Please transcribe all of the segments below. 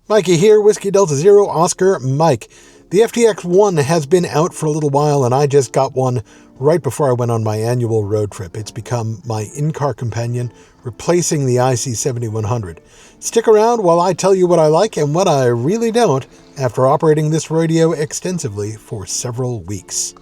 Mikey here, Whiskey Delta Zero, Oscar Mike. The FTX-1 has been out for a little while, and I just got one right before I went on my annual road trip. It's become my in-car companion, replacing the IC7100. Stick around while I tell you what I like and what I really don't after operating this radio extensively for several weeks.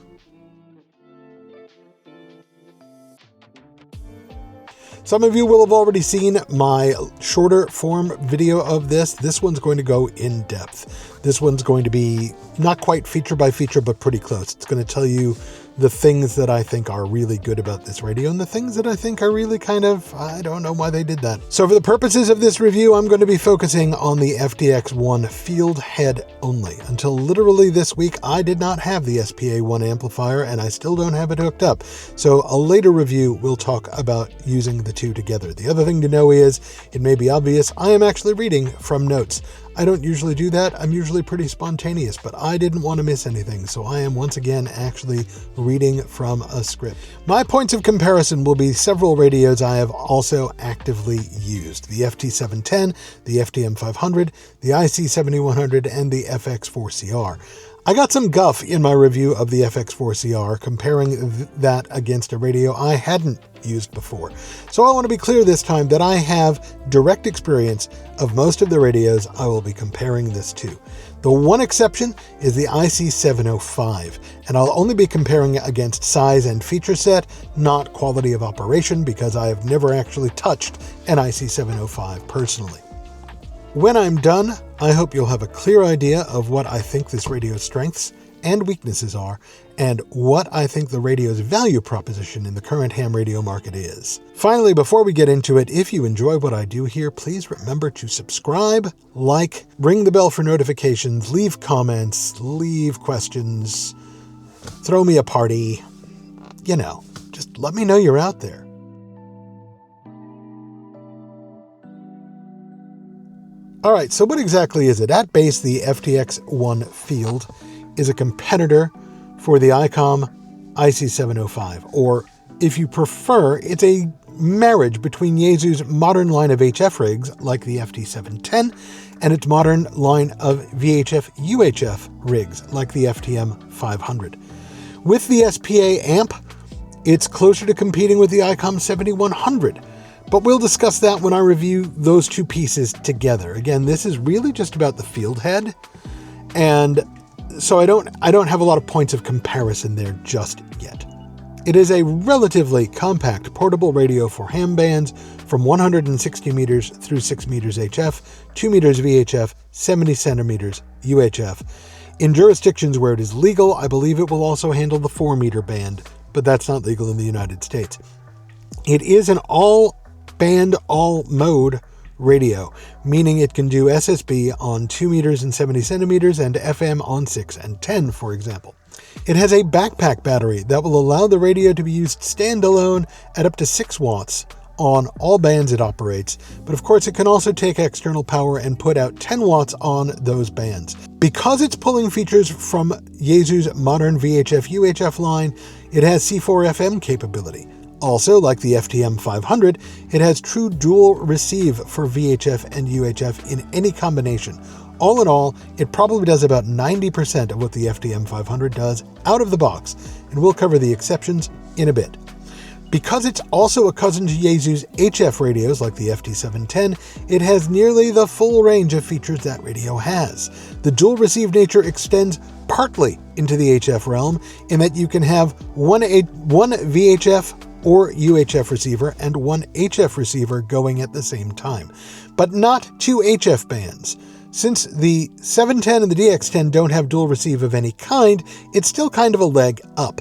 Some of you will have already seen my shorter form video of this. This one's going to go in depth. This one's going to be not quite feature by feature, but pretty close. It's going to tell you the things that I think are really good about this radio and the things that I think are really I don't know why they did that. So for the purposes of this review, I'm going to be focusing on the FTX-1 field head only. Until literally this week, I did not have the SPA-1 amplifier and I still don't have it hooked up. So a later review will talk about using the two together. The other thing to know is, it may be obvious, I am actually reading from notes. I don't usually do that. I'm usually pretty spontaneous, but I didn't want to miss anything, so I am once again actually reading from a script. My points of comparison will be several radios I have also actively used: the FT710, the FTM500, the IC7100, and the FX4CR. I got some guff in my review of the FX4CR comparing that against a radio I hadn't used before. So I want to be clear this time that I have direct experience of most of the radios I will be comparing this to. The one exception is the IC705, and I'll only be comparing it against size and feature set, not quality of operation, because I have never actually touched an IC705 personally. When I'm done, I hope you'll have a clear idea of what I think this radio's strengths and weaknesses are, and what I think the radio's value proposition in the current ham radio market is. Finally, before we get into it, if you enjoy what I do here, please remember to subscribe, like, ring the bell for notifications, leave comments, leave questions, throw me a party. Just let me know you're out there. Alright, so what exactly is it? At base, the FTX-1 Field is a competitor for the ICOM IC705, or if you prefer, it's a marriage between Yaesu's modern line of HF rigs, like the FT710, and its modern line of VHF-UHF rigs, like the FTM500. With the SPA amp, it's closer to competing with the ICOM 7100, but we'll discuss that when I review those two pieces together. Again, this is really just about the field head, and so I don't have a lot of points of comparison there just yet. It is a relatively compact portable radio for ham bands from 160 meters through 6 meters HF, 2 meters VHF, 70 centimeters UHF. In jurisdictions where it is legal, I believe it will also handle the 4 meter band, but that's not legal in the United States. It is an all-band, all-mode radio, meaning it can do SSB on 2 meters and 70 centimeters and FM on 6 and 10, for example. It has a backpack battery that will allow the radio to be used standalone at up to 6 watts on all bands it operates, but of course it can also take external power and put out 10 watts on those bands. Because it's pulling features from Yaesu's modern VHF-UHF line, it has C4FM capability. Also, like the FTM500, it has true dual receive for VHF and UHF in any combination. All in all, it probably does about 90% of what the FTM500 does out of the box, and we'll cover the exceptions in a bit. Because it's also a cousin to Yaesu's HF radios like the FT710, it has nearly the full range of features that radio has. The dual receive nature extends partly into the HF realm in that you can have one VHF or UHF receiver and one HF receiver going at the same time, but not 2 HF bands. Since the 710 and the DX10 don't have dual receive of any kind, it's still kind of a leg up.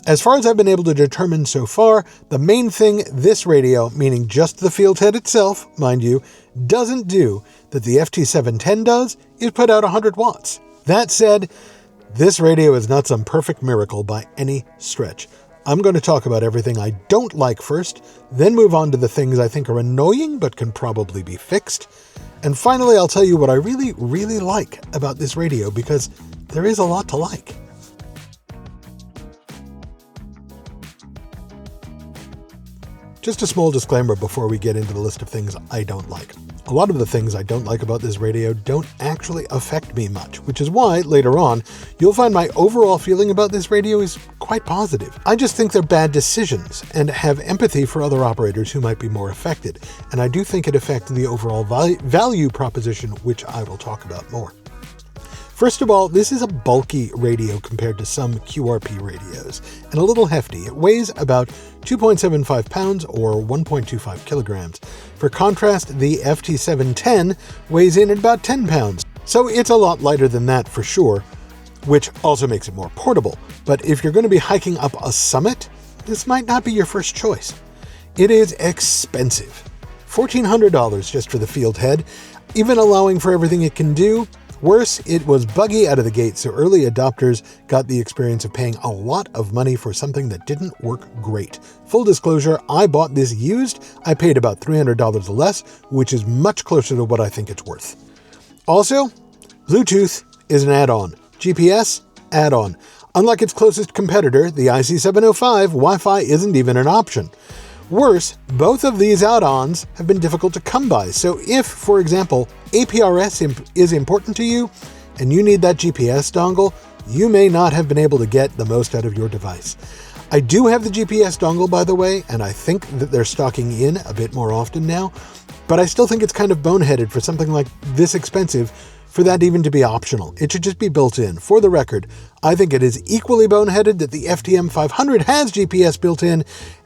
As far as I've been able to determine so far, the main thing this radio, meaning just the field head itself, mind you, doesn't do that the FT710 does is put out 100 watts. That said, this radio is not some perfect miracle by any stretch. I'm going to talk about everything I don't like first, then move on to the things I think are annoying but can probably be fixed. And finally, I'll tell you what I really, really like about this radio, because there is a lot to like. Just a small disclaimer before we get into the list of things I don't like. A lot of the things I don't like about this radio don't actually affect me much, which is why, later on, you'll find my overall feeling about this radio is quite positive. I just think they're bad decisions and have empathy for other operators who might be more affected, and I do think it affects the overall value proposition, which I will talk about more. First of all, this is a bulky radio compared to some QRP radios, and a little hefty. It weighs about 2.75 pounds or 1.25 kilograms. For contrast, the FT710 weighs in at about 10 pounds, so it's a lot lighter than that for sure, which also makes it more portable. But if you're going to be hiking up a summit, this might not be your first choice. It is expensive. $1,400 just for the field head, even allowing for everything it can do. Worse, it was buggy out of the gate, so early adopters got the experience of paying a lot of money for something that didn't work great. Full disclosure, I bought this used. I paid about $300 less, which is much closer to what I think it's worth. Also, Bluetooth is an add-on. GPS, add-on. Unlike its closest competitor, the IC705, Wi-Fi isn't even an option. Worse, both of these add-ons have been difficult to come by, so if, for example, APRS is important to you and you need that GPS dongle, you may not have been able to get the most out of your device. I do have the GPS dongle, by the way, and I think that they're stocking in a bit more often now, but I still think it's kind of boneheaded for something like this expensive for that even to be optional. It should just be built in. For the record, I think it is equally boneheaded that the FTM500 has GPS built in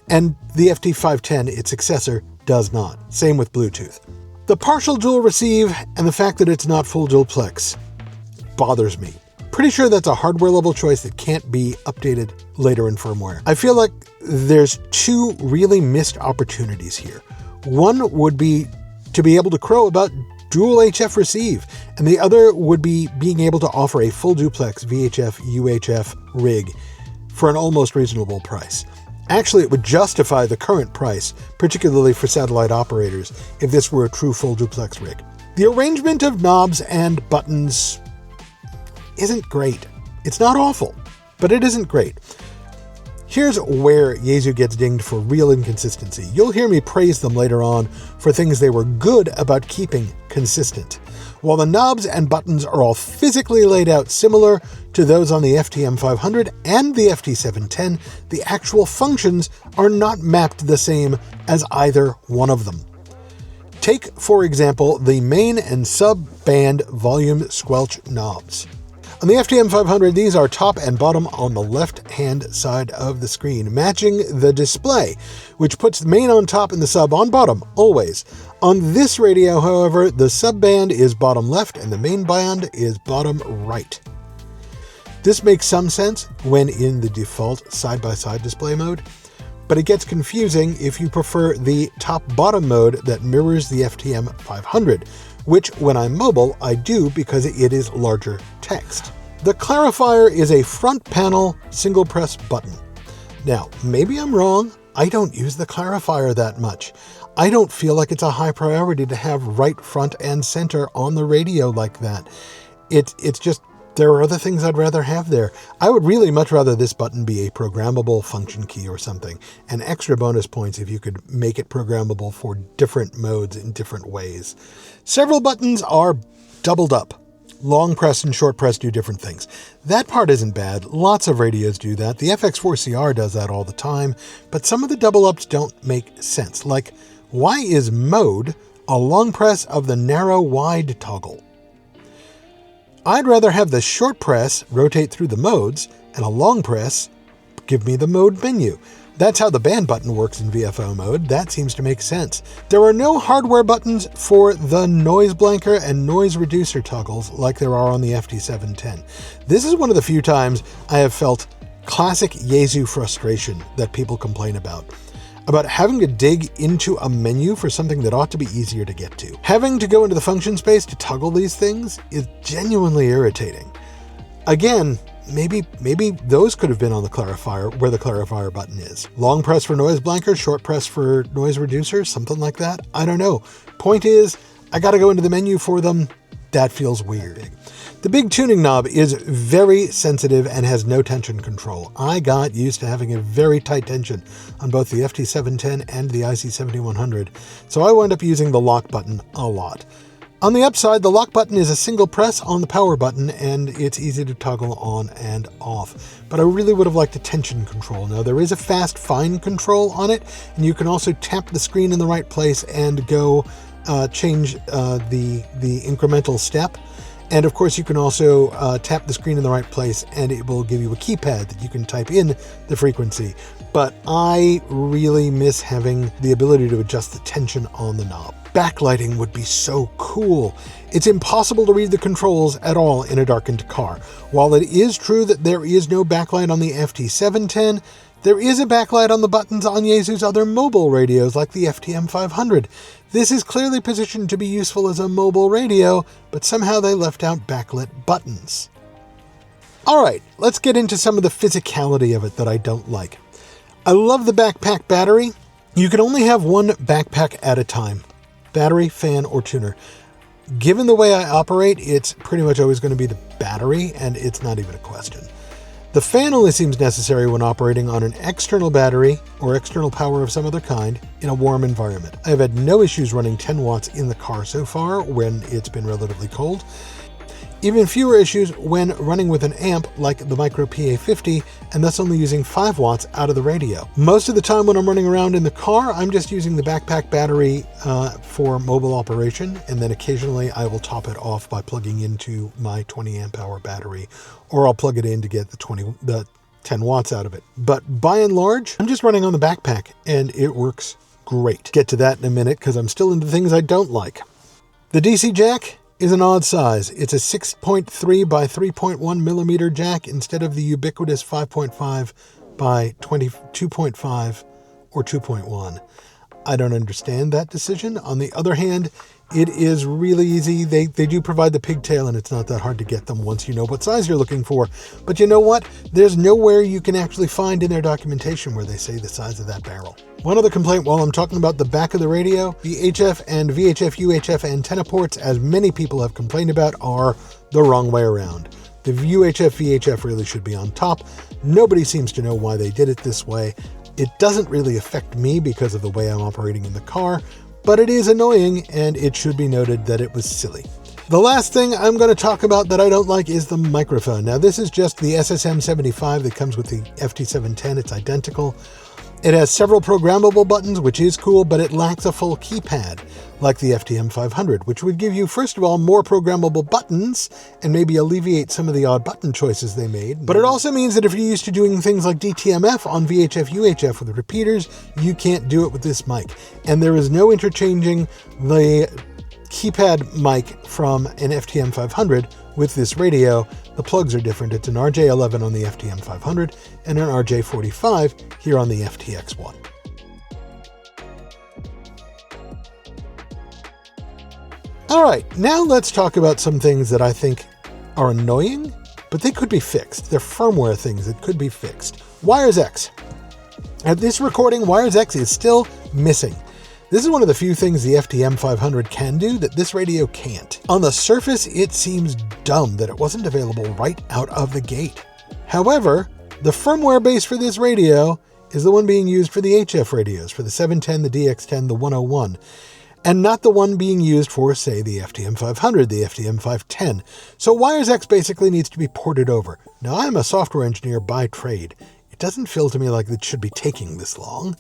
and the FT510, its successor, does not. Same with Bluetooth. The partial dual receive and the fact that it's not full duplex bothers me. Pretty sure that's a hardware level choice that can't be updated later in firmware. I feel like there's two really missed opportunities here. One would be to be able to crow about dual HF receive, and the other would be being able to offer a full duplex VHF UHF rig for an almost reasonable price. Actually, it would justify the current price, particularly for satellite operators, if this were a true full duplex rig. The arrangement of knobs and buttons isn't great. It's not awful, but it isn't great. Here's where Yaesu gets dinged for real inconsistency. You'll hear me praise them later on for things they were good about keeping consistent. While the knobs and buttons are all physically laid out similar to those on the FTM500 and the FT710, the actual functions are not mapped the same as either one of them. Take, for example, the main and sub-band volume squelch knobs. On the FTM500, these are top and bottom on the left-hand side of the screen, matching the display, which puts the main on top and the sub on bottom, always. On this radio, however, the sub-band is bottom left and the main band is bottom right. This makes some sense when in the default side-by-side display mode, but it gets confusing if you prefer the top-bottom mode that mirrors the FTM500, which, when I'm mobile, I do because it is larger text. The clarifier is a front panel single press button. Now, maybe I'm wrong. I don't use the clarifier that much. I don't feel like it's a high priority to have right front and center on the radio like that. It's just, there are other things I'd rather have there. I would really much rather this button be a programmable function key or something, and extra bonus points if you could make it programmable for different modes in different ways. Several buttons are doubled up. Long press and short press do different things. That part isn't bad. Lots of radios do that. The FX4CR does that all the time, but some of the double ups don't make sense. Like, why is mode a long press of the narrow wide toggle? I'd rather have the short press rotate through the modes and a long press give me the mode menu. That's how the band button works in VFO mode. That seems to make sense. There are no hardware buttons for the noise blanker and noise reducer toggles like there are on the FT710. This is one of the few times I have felt classic Yaesu frustration that people complain about having to dig into a menu for something that ought to be easier to get to. Having to go into the function space to toggle these things is genuinely irritating. Again, maybe those could have been on the clarifier where the clarifier button is. Long press for noise blanker, short press for noise reducer, something like that. I don't know. Point is, I got to go into the menu for them That feels weird. The big tuning knob is very sensitive and has no tension control. I got used to having a very tight tension on both the FT710 and the IC7100, so I wound up using the lock button a lot. On the upside, the lock button is a single press on the power button, and it's easy to toggle on and off. But I really would have liked a tension control. Now, there is a fast fine control on it, and you can also tap the screen in the right place and go change the incremental step. And of course, you can also tap the screen in the right place, and it will give you a keypad that you can type in the frequency. But I really miss having the ability to adjust the tension on the knob. Backlighting would be so cool. It's impossible to read the controls at all in a darkened car. While it is true that there is no backlight on the FT710, there is a backlight on the buttons on Yaesu's other mobile radios like the FTM500. This is clearly positioned to be useful as a mobile radio, but somehow they left out backlit buttons. Alright, let's get into some of the physicality of it that I don't like. I love the backpack battery. You can only have one backpack at a time. Battery, fan, or tuner. Given the way I operate, it's pretty much always going to be the battery, and it's not even a question. The fan only seems necessary when operating on an external battery or external power of some other kind in a warm environment. I have had no issues running 10 watts in the car so far when it's been relatively cold. Even fewer issues when running with an amp like the Micro PA50 and thus only using 5 watts out of the radio. Most of the time when I'm running around in the car, I'm just using the backpack battery for mobile operation, and then occasionally I will top it off by plugging into my 20 amp hour battery, or I'll plug it in to get the 10 watts out of it. But by and large, I'm just running on the backpack and it works great. Get to that in a minute because I'm still into things I don't like. The DC jack is an odd size. It's a 6.3 by 3.1 millimeter jack instead of the ubiquitous 5.5 by 2.5 or 2.1. I don't understand that decision. On the other hand, it is really easy. They do provide the pigtail, and it's not that hard to get them once you know what size you're looking for. But you know what? There's nowhere you can actually find in their documentation where they say the size of that barrel. One other complaint while I'm talking about the back of the radio, the HF and VHF UHF antenna ports, as many people have complained about, are the wrong way around. The UHF VHF really should be on top. Nobody seems to know why they did it this way. It doesn't really affect me because of the way I'm operating in the car, but it is annoying, and it should be noted that it was silly. The last thing I'm going to talk about that I don't like is the microphone. Now, this is just the SSM75 that comes with the FT710. It's identical. It has several programmable buttons, which is cool, but it lacks a full keypad, like the FTM500, which would give you, first of all, more programmable buttons and maybe alleviate some of the odd button choices they made. But it also means that if you're used to doing things like DTMF on VHF UHF with repeaters, you can't do it with this mic. And there is no interchanging the keypad mic from an FTM500 with this radio. The plugs are different. It's an RJ11 on the FTM500 and an RJ45 here on the FTX1. All right, now let's talk about some things that I think are annoying, but they could be fixed. They're firmware things that could be fixed. WiresX. At this recording, WiresX is still missing. This is one of the few things the FTM500 can do that this radio can't. On the surface, it seems dumb that it wasn't available right out of the gate. However, the firmware base for this radio is the one being used for the HF radios, for the 710, the DX10, the 101, and not the one being used for, say, the FTM500, the FTM510. So WiresX basically needs to be ported over. Now, I'm a software engineer by trade. It doesn't feel to me like it should be taking this long.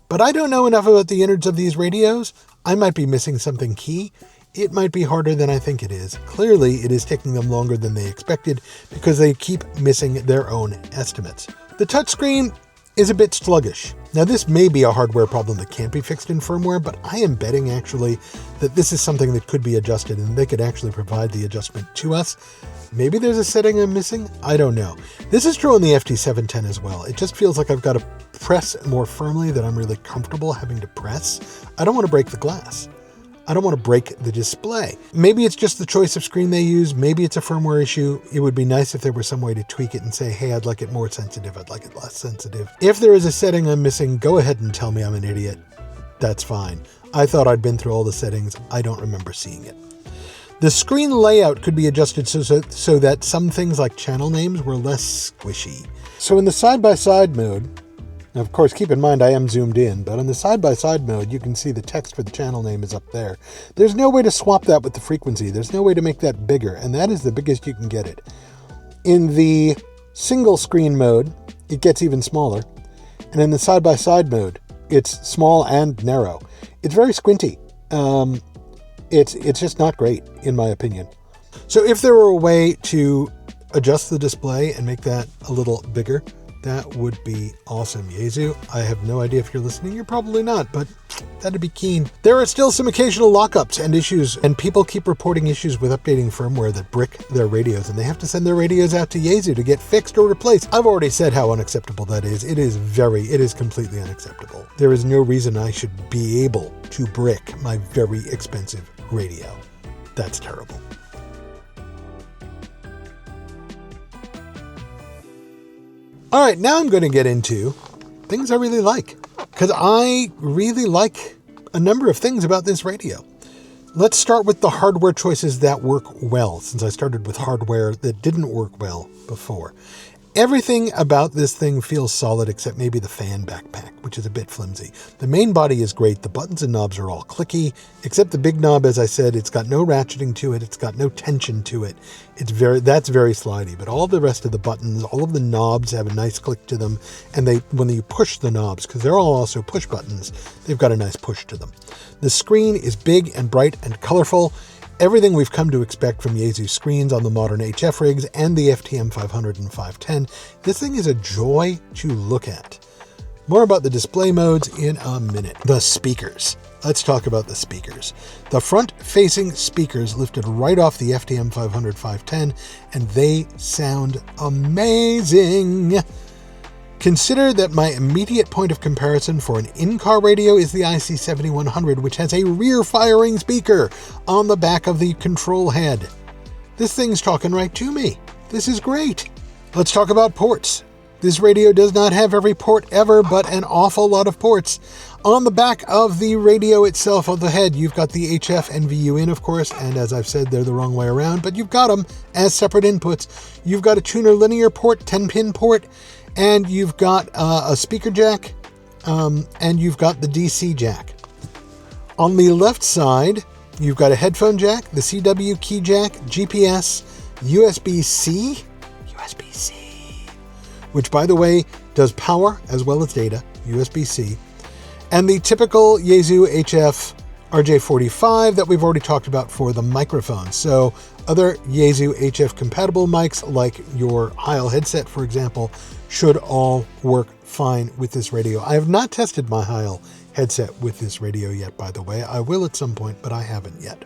But I don't know enough about the innards of these radios. I might be missing something key. It might be harder than I think it is. Clearly, it is taking them longer than they expected because they keep missing their own estimates. The touchscreen is a bit sluggish. Now, this may be a hardware problem that can't be fixed in firmware, but I am betting actually that this is something that could be adjusted and they could actually provide the adjustment to us. Maybe there's a setting I'm missing? I don't know. This is true on the FT710 as well. It just feels like I've got to press more firmly than I'm really comfortable having to press. I don't want to break the glass. I don't want to break the display. Maybe it's just the choice of screen they use. Maybe it's a firmware issue. It would be nice if there was some way to tweak it and say, hey, I'd like it more sensitive. I'd like it less sensitive. If there is a setting I'm missing, go ahead and tell me I'm an idiot. That's fine. I thought I'd been through all the settings. I don't remember seeing it. The screen layout could be adjusted so that some things like channel names were less squishy. So in the side-by-side mode, now of course keep in mind I am zoomed in, but on the side-by-side mode you can see the text for the channel name is up there. There's no way to swap that with the frequency. There's no way to make that bigger, and that is the biggest you can get it. In the single screen mode, it gets even smaller, and in the side-by-side mode, it's small and narrow. It's very squinty. It's just not great, in my opinion. So if there were a way to adjust the display and make that a little bigger, that would be awesome. Yaesu, I have no idea if you're listening. You're probably not, but that'd be keen. There are still some occasional lockups and issues, and people keep reporting issues with updating firmware that brick their radios, and they have to send their radios out to Yaesu to get fixed or replaced. I've already said how unacceptable that is. It is completely unacceptable. There is no reason I should be able to brick my very expensive radio. That's terrible. All right, now I'm going to get into things I really like, because I really like a number of things about this radio. Let's start with the hardware choices that work well, since I started with hardware that didn't work well before. Everything about this thing feels solid except maybe the fan backpack, which is a bit flimsy. The main body is great. The buttons and knobs are all clicky, except the big knob, as I said, it's got no ratcheting to it. It's got no tension to it. That's very slidey, but all the rest of the buttons, all of the knobs have a nice click to them. And when you push the knobs, because they're all also push buttons, they've got a nice push to them. The screen is big and bright and colorful. Everything we've come to expect from Yaesu screens on the modern HF rigs and the FTM 500 and 510. This thing is a joy to look at. More about the display modes in a minute. The speakers. Let's talk about the speakers. The front-facing speakers lifted right off the FTM 500 510, and they sound amazing. Consider that my immediate point of comparison for an in-car radio is the IC7100, which has a rear-firing speaker on the back of the control head. This thing's talking right to me. This is great. Let's talk about ports. This radio does not have every port ever, but an awful lot of ports. On the back of the radio itself, on the head, you've got the HF and VU in, of course, and as I've said, they're the wrong way around, but you've got them as separate inputs. You've got a tuner linear port, 10-pin port, and you've got a speaker jack, and you've got the DC jack. On the left side, you've got a headphone jack, the CW key jack, GPS, USB-C, which, by the way, does power as well as data, USB-C, and the typical Yaesu HF RJ45 that we've already talked about for the microphone. So other Yaesu HF compatible mics, like your Heil headset, for example, should all work fine with this radio. I have not tested my Heil headset with this radio yet, by the way. I will at some point, but I haven't yet.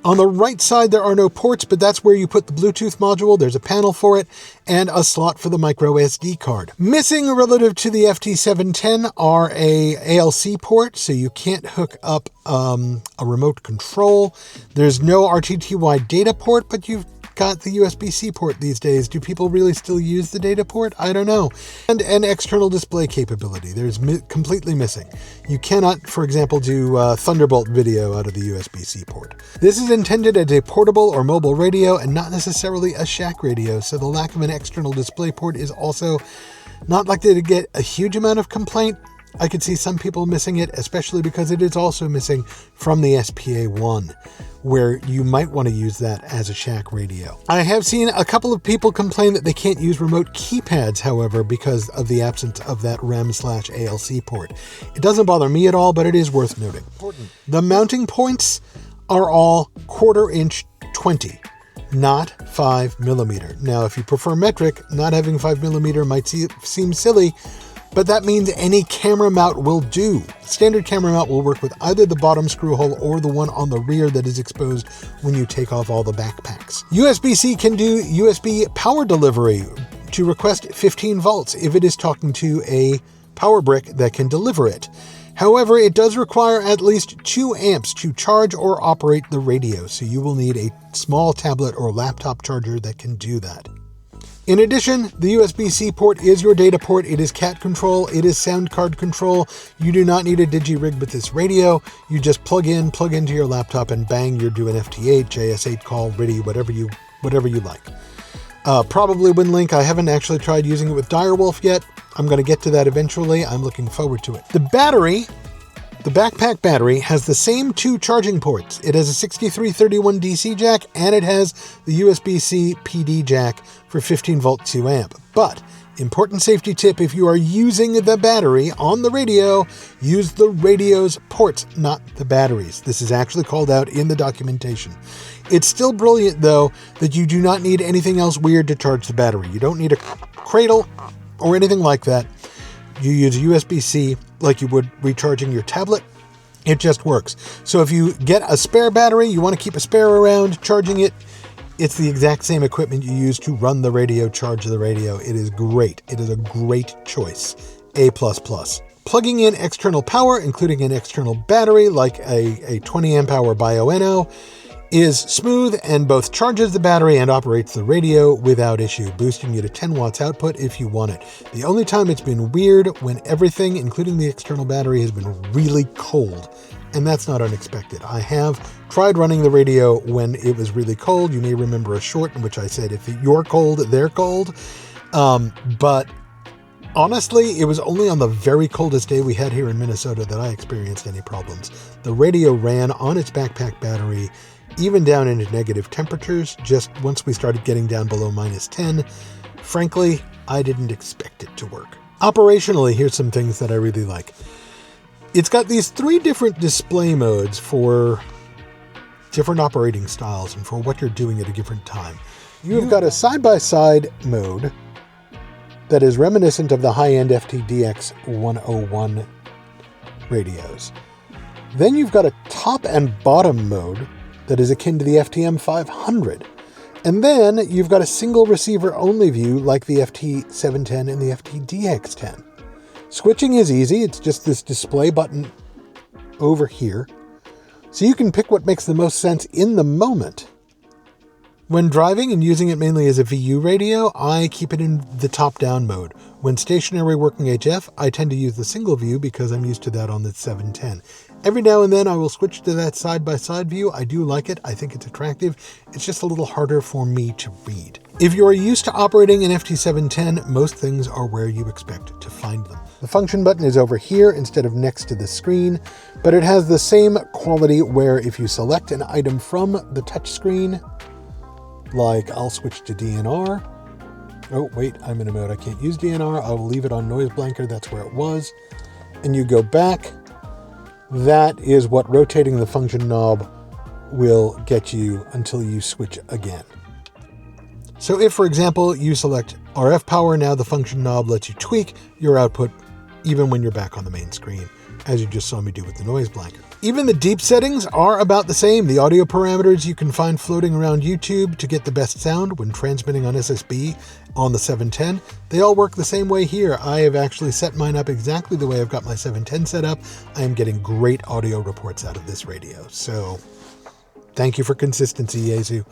On the right side, there are no ports, but that's where you put the Bluetooth module. There's a panel for it and a slot for the micro SD card. Missing relative to the FT710 are a ALC port, so you can't hook up a remote control. There's no RTTY data port, but you've got the USB-C port these days. Do people really still use the data port? I don't know. And an external display capability. There's completely missing. You cannot, for example, do Thunderbolt video out of the USB-C port. This is intended as a portable or mobile radio and not necessarily a shack radio, so the lack of an external display port is also not likely to get a huge amount of complaint. I could see some people missing it, especially because it is also missing from the SPA1, where you might want to use that as a shack radio. I have seen a couple of people complain that they can't use remote keypads, however, because of the absence of that REM/ALC port. It doesn't bother me at all, but it is worth noting. The mounting points are all 1/4" 20. Not 5mm. Now, if you prefer metric, not having 5mm might seem silly, but that means any camera mount will do. Standard camera mount will work with either the bottom screw hole or the one on the rear that is exposed when you take off all the backpacks. USB-C can do USB power delivery to request 15 volts if it is talking to a power brick that can deliver it. However, it does require at least 2 amps to charge or operate the radio, so you will need a small tablet or laptop charger that can do that. In addition, the USB-C port is your data port. It is CAT control. It is sound card control. You do not need a digi-rig with this radio. You just plug into your laptop, and bang, you're doing FT8, JS8 call, RTTY, whatever you like. Probably WinLink. I haven't actually tried using it with Direwolf yet. I'm going to get to that eventually. I'm looking forward to it. The battery, the backpack battery, has the same 2 charging ports. It has a 6331 DC jack, and it has the USB-C PD jack for 15 volt 2 amp. But important safety tip, if you are using the battery on the radio, use the radio's ports, not the batteries. This is actually called out in the documentation. It's still brilliant, though, that you do not need anything else weird to charge the battery. You don't need a cradle or anything like that. You use USB-C like you would recharging your tablet. It just works. So if you get a spare battery, you want to keep a spare around charging it, it's the exact same equipment you use to run the radio, charge the radio. It is great. It is a great choice. A++. Plugging in external power, including an external battery like a 20 amp hour Bioenno, is smooth and both charges the battery and operates the radio without issue, boosting you to 10 watts output if you want it. The only time it's been weird when everything, including the external battery, has been really cold. And that's not unexpected. I have tried running the radio when it was really cold. You may remember a short in which I said, if you're cold, they're cold. But honestly, it was only on the very coldest day we had here in Minnesota that I experienced any problems. The radio ran on its backpack battery, even down into negative temperatures, just once we started getting down below -10. Frankly, I didn't expect it to work. Operationally, here's some things that I really like. It's got these 3 different display modes for different operating styles and for what you're doing at a different time. You've got a side-by-side mode that is reminiscent of the high-end FTDX 101 radios. Then you've got a top and bottom mode that is akin to the FTM 500. And then you've got a single receiver only view like the FT710 and the FTDX10. Switching is easy. It's just this display button over here. So you can pick what makes the most sense in the moment. When driving and using it mainly as a VU radio, I keep it in the top-down mode. When stationary working HF, I tend to use the single view because I'm used to that on the 710. Every now and then I will switch to that side-by-side view. I do like it. I think it's attractive. It's just a little harder for me to read. If you are used to operating an FT710, most things are where you expect to find them. The function button is over here instead of next to the screen, but it has the same quality where if you select an item from the touch screen, like I'll switch to DNR. Oh, wait, I'm in a mode I can't use DNR. I will leave it on Noise Blanker. That's where it was. And you go back. That is what rotating the function knob will get you until you switch again. So if, for example, you select RF power, now the function knob lets you tweak your output even when you're back on the main screen, as you just saw me do with the Noise Blanker. Even the deep settings are about the same. The audio parameters you can find floating around YouTube to get the best sound when transmitting on SSB on the 710, they all work the same way here. I have actually set mine up exactly the way I've got my 710 set up. I am getting great audio reports out of this radio. So thank you for consistency, Yaesu.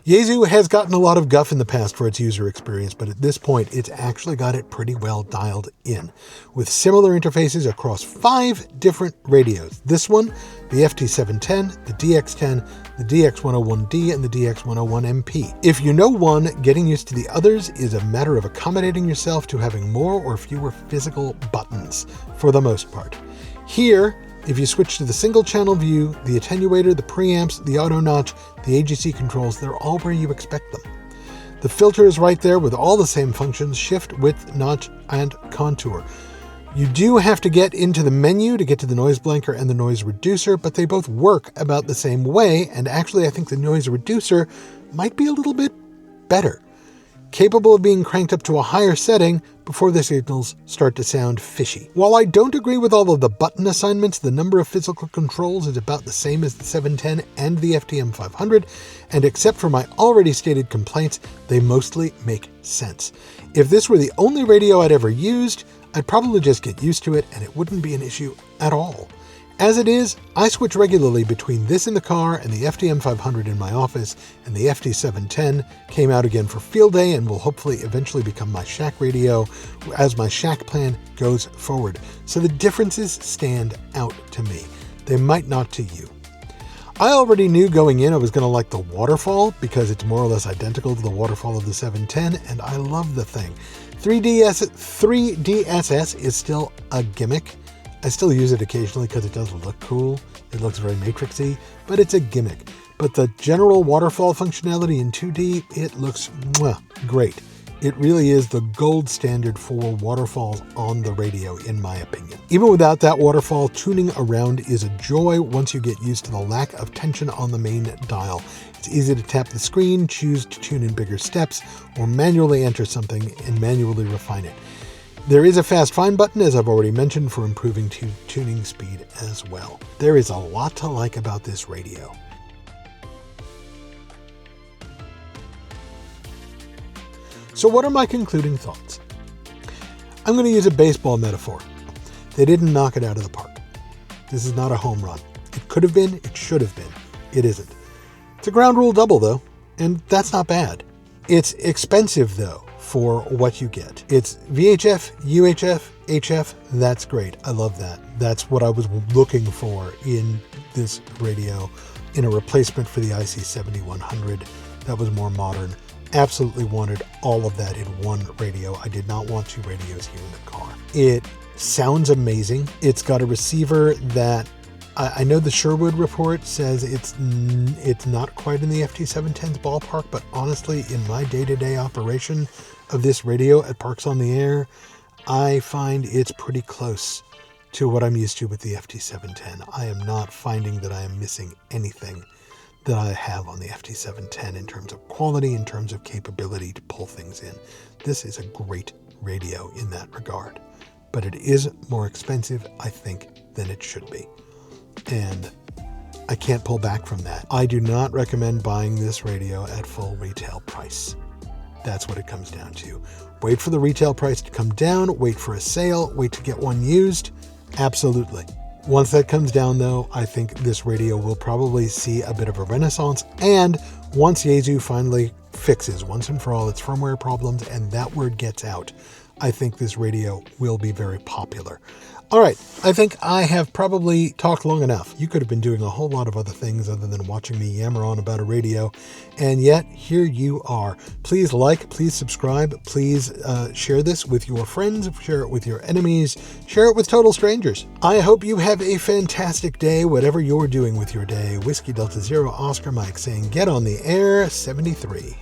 Yaesu has gotten a lot of guff in the past for its user experience, but at this point, it's actually got it pretty well dialed in, with similar interfaces across 5 different radios. This one, the FT710, the DX10, the DX101D, and the DX101MP. If you know one, getting used to the others is a matter of accommodating yourself to having more or fewer physical buttons, for the most part. Here, if you switch to the single channel view, the attenuator, the preamps, the auto notch, the AGC controls, they're all where you expect them. The filter is right there with all the same functions, shift, width, notch, and contour. You do have to get into the menu to get to the Noise Blanker and the Noise Reducer, but they both work about the same way, and actually I think the Noise Reducer might be a little bit better. Capable of being cranked up to a higher setting before the signals start to sound fishy. While I don't agree with all of the button assignments, the number of physical controls is about the same as the 710 and the FTM 500, and except for my already stated complaints, they mostly make sense. If this were the only radio I'd ever used, I'd probably just get used to it and it wouldn't be an issue at all. As it is, I switch regularly between this in the car and the FDM 500 in my office, and the FT710 came out again for field day and will hopefully eventually become my shack radio as my shack plan goes forward. So the differences stand out to me. They might not to you. I already knew going in I was going to like the waterfall because it's more or less identical to the waterfall of the 710, and I love the thing. 3DSS is still a gimmick. I still use it occasionally because it does look cool. It looks very matrixy, but it's a gimmick. But the general waterfall functionality in 2D, it looks great. It really is the gold standard for waterfalls on the radio, in my opinion. Even without that waterfall, tuning around is a joy once you get used to the lack of tension on the main dial. It's easy to tap the screen, choose to tune in bigger steps, or manually enter something and manually refine it. There is a fast find button, as I've already mentioned, for improving tuning speed as well. There is a lot to like about this radio. So what are my concluding thoughts? I'm going to use a baseball metaphor. They didn't knock it out of the park. This is not a home run. It could have been, it should have been. It isn't. It's a ground rule double, though, and that's not bad. It's expensive, though, for what you get. It's VHF, UHF, HF. That's great. I love that. That's what I was looking for in this radio, in a replacement for the IC7100 that was more modern. Absolutely wanted all of that in one radio. I did not want two radios here in the car. It sounds amazing. It's got a receiver that I know the Sherwood report says it's not quite in the FT710's ballpark, but honestly, in my day-to-day operation of this radio at Parks on the Air, I find it's pretty close to what I'm used to with the FT710. I am not finding that I am missing anything that I have on the FT710 in terms of quality, in terms of capability to pull things in. This is a great radio in that regard, but it is more expensive, I think, than it should be. And I can't pull back from that. I do not recommend buying this radio at full retail price. That's what it comes down to. Wait for the retail price to come down, wait for a sale, wait to get one used. Absolutely. Once that comes down, though, I think this radio will probably see a bit of a renaissance. And once Yaesu finally fixes once and for all its firmware problems and that word gets out, I think this radio will be very popular. All right, I think I have probably talked long enough. You could have been doing a whole lot of other things other than watching me yammer on about a radio, and yet here you are. Please like, please subscribe, please share this with your friends, share it with your enemies, share it with total strangers. I hope you have a fantastic day, whatever you're doing with your day. Whiskey Delta Zero Oscar Mike saying, get on the air, 73.